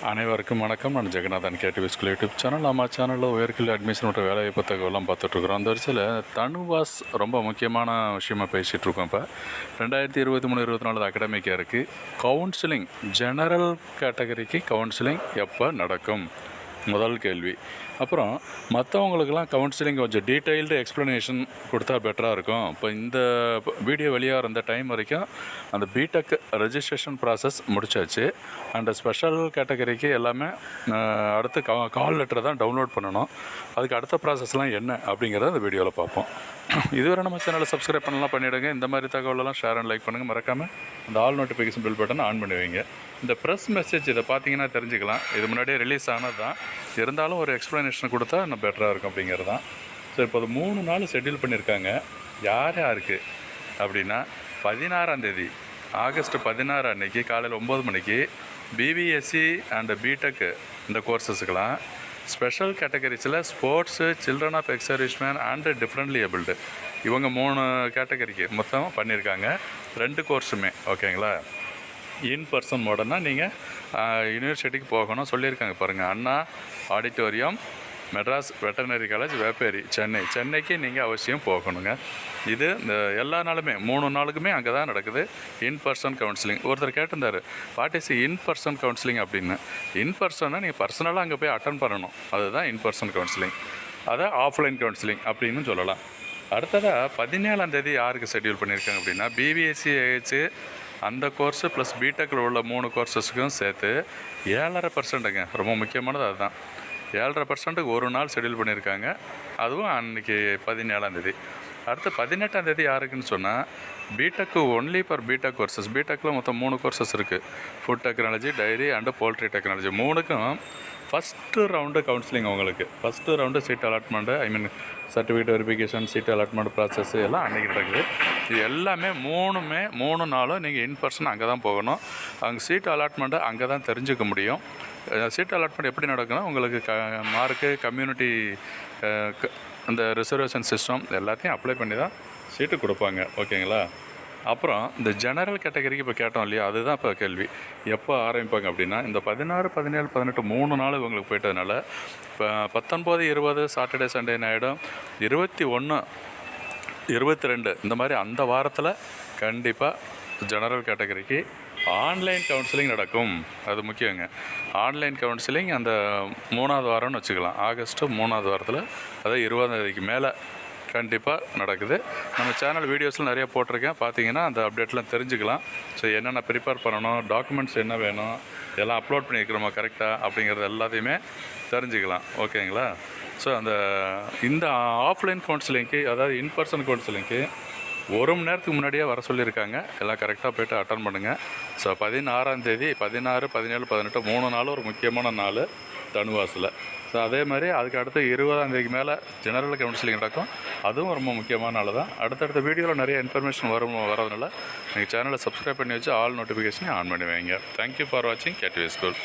அனைவருக்கும் வணக்கம். நான் Jagannathan KTV school YouTube channel. நம்ம சேனலில் உயர்கல்வி அட்மிஷன் மற்றும் வேலைவாய்ப்பு தகவலாம் பார்த்துட்ருக்குறோம். அந்த வரிசையில் தனுவாஸ் ரொம்ப முக்கியமான விஷயமாக பேசிகிட்ருக்கோம். இப்போ 2023-24 அகாடமிக்காக இருக்குது. கவுன்சிலிங் ஜெனரல் கேட்டகரிக்கு கவுன்சிலிங் எப்போ நடக்கும்? முதல் கேள்வி. அப்புறம் மற்றவங்களுக்கெல்லாம் கவுன்சிலிங் கொஞ்சம் டீட்டெயில்டு எக்ஸ்ப்ளனேஷன் கொடுத்தா பெட்டராக இருக்கும். இப்போ இந்த வீடியோ வெளியாக இருந்த டைம் வரைக்கும் அந்த பிடெக் ரெஜிஸ்ட்ரேஷன் ப்ராசஸ் முடிச்சாச்சு. அண்ட் ஸ்பெஷல் கேட்டகரிக்கு எல்லாமே அடுத்து கால் லெட்டர் தான் டவுன்லோட் பண்ணணும். அதுக்கு அடுத்த ப்ராசஸ்லாம் என்ன அப்படிங்கிறத அந்த வீடியோவில் பார்ப்போம். இதுவரை நம்ம சேனலை சப்ஸ்கிரைப் பண்ணலாம் பண்ணிவிடுங்க. இந்த மாதிரி தகவலெல்லாம் ஷேர் அண்ட் லைக் பண்ணுங்கள். மறக்காமல் அந்த all notification bill button on பண்ணி வைங்க. இந்த ப்ரெஸ் மெசேஜ் இதை பார்த்தீங்கன்னா தெரிஞ்சுக்கலாம். இது முன்னாடியே ரிலீஸ் ஆனது தான், இருந்தாலும் ஒரு எக்ஸ்ப்ளனேஷன் கொடுத்தா இன்னும் பெட்டராக இருக்கும் அப்படிங்கிறது தான். ஸோ இப்போ 3 நாள் ஷெட்யூல் பண்ணியிருக்காங்க. யாருக்கு அப்படின்னா 16ஆம் தேதி ஆகஸ்ட் 16 அன்றைக்கி காலையில் 9 மணிக்கு பிபிஎஸ்சி அண்ட் பிடெக் இந்த கோர்சஸுக்கெல்லாம் ஸ்பெஷல் கேட்டகரிஸில் sports, children of ex serviceman and differently abled இவங்க 3 கேட்டகரிக்கு மொத்தம் பண்ணியிருக்காங்க. 2 கோர்ஸுமே ஓகேங்களா. இன் பர்சன் மோடனா நீங்கள் யூனிவர்சிட்டிக்கு போகணும் சொல்லியிருக்காங்க பாருங்கள். Anna auditorium, Madras veterinary college, Vepery, சென்னைக்கு நீங்கள் அவசியம் போகணுங்க. இது இந்த எல்லா நாளுமே 3 நாளுக்குமே அங்கே தான் நடக்குது இன் பர்சன் கவுன்சிலிங். ஒருத்தர் கேட்டிருந்தார், what is in person counselling அப்படின்னு. இன் பர்சனாக நீங்கள் பர்சனலாக அங்கே போய் அட்டன் பண்ணணும், அதுதான் இன் பர்சன் கவுன்சிலிங். அதை ஆஃப்லைன் கவுன்சிலிங் அப்படின்னு சொல்லலாம். அடுத்ததாக 17ஆம் தேதி யாருக்கு ஷெட்யூல் பண்ணியிருக்காங்க அப்படின்னா பிபிஎஸ்சி ஏஹெச் அந்த கோர்ஸு ப்ளஸ் பிடெக்கில் உள்ள 3 கோர்ஸஸுக்கும் சேர்த்து 7.5%ங்க. ரொம்ப முக்கியமானது அதுதான். 7.5%க்கு ஒரு நாள் ஷெட்யூல் பண்ணியிருக்காங்க. அதுவும் அன்றைக்கி 17ஆம் தேதி. அடுத்து 18ஆம் தேதி யாருக்குன்னு சொன்னால் பிடெக்கு ஒன்லி ஃபார் பிடெக் கோர்சஸ். பிடெக்கில் மொத்தம் 3 கோர்சஸ் இருக்குது. Food technology, dairy and poultry technology. 3க்கும் ஃபஸ்ட்டு ரவுண்டு கவுன்சிலிங். அவங்களுக்கு first round seat allotment, certificate verification, seat allotment process எல்லாம் அன்றைக்கி நடக்குது. இது எல்லாமே 3 நாளும் நீங்கள் இன் பர்சன் அங்கே தான் போகணும். அங்கே சீட் அலாட்மெண்ட்டை அங்கே தான் தெரிஞ்சுக்க முடியும். சீட் அலாட்மெண்ட் எப்படி நடக்குன்னா உங்களுக்கு மார்க்கு, கம்யூனிட்டி, அந்த ரிசர்வேஷன் சிஸ்டம் எல்லாத்தையும் அப்ளை பண்ணி தான் சீட்டு கொடுப்பாங்க. ஓகேங்களா. அப்புறம் இந்த ஜெனரல் கேட்டகரிக்கு இப்போ கேட்டோம் இல்லையா, அதுதான் இப்போ கேள்வி. எப்போ ஆரம்பிப்பாங்க அப்படின்னா இந்த 16, 17, 18 3 நாள் இவங்களுக்கு போயிட்டதுனால இப்போ 19, 20 சாட்டர்டே சண்டே ஆகிடும். 21, 22 இந்த மாதிரி அந்த வாரத்தில் கண்டிப்பாக ஜெனரல் கேட்டகரிக்கு ஆன்லைன் கவுன்சிலிங் நடக்கும். அது முக்கியங்க. ஆன்லைன் கவுன்சிலிங் அந்த 3ஆவது வாரம்னு வச்சுக்கலாம். ஆகஸ்ட்டு 3ஆவது வாரத்தில், அதாவது 20ஆம் தேதிக்கு மேலே கண்டிப்பாக நடக்குது. நம்ம சேனல் வீடியோஸில் நிறையா போட்டிருக்கேன், பார்த்தீங்கன்னா அந்த அப்டேட்லாம் தெரிஞ்சுக்கலாம். ஸோ என்னென்ன ப்ரிப்பேர் பண்ணணும், டாக்குமெண்ட்ஸ் என்ன வேணும், எல்லாம் அப்லோட் பண்ணியிருக்கிறோமா கரெக்டாக அப்படிங்கிறது எல்லாத்தையுமே தெரிஞ்சுக்கலாம். ஓகேங்களா. ஸோ இந்த ஆஃப்லைன் கவுன்சிலிங்க்கு, அதாவது இன் பர்சன் கவுன்சிலிங்க்கு 1 மணி நேரத்துக்கு முன்னாடியே வர சொல்லியிருக்காங்க. எல்லாம் கரெக்டாக போய்ட்டு அட்டன் பண்ணுங்கள். ஸோ 16ஆம் தேதி 16, 17, 18 3 நாள் ஒரு முக்கியமான நாள் தனுவாஸில். ஸோ அதே மாதிரி அதுக்கு அடுத்து 20ஆம் தேதிக்கு மேலே ஜெனரல் கவுன்சிலிங் நடக்கும். அதுவும் ரொம்ப முக்கியமான நாள் தான். அடுத்தடுத்த வீடியோவில் நிறைய இன்ஃபர்மேஷன் வரதுனால நீங்கள் சேனலை சப்ஸ்கிரைப் பண்ணி வச்சு ஆல் நோட்டிஃபிகேஷனை ஆன் பண்ணி வைங்க. தேங்க்யூ ஃபார் வாட்சிங் KTV ஸ்கூல்.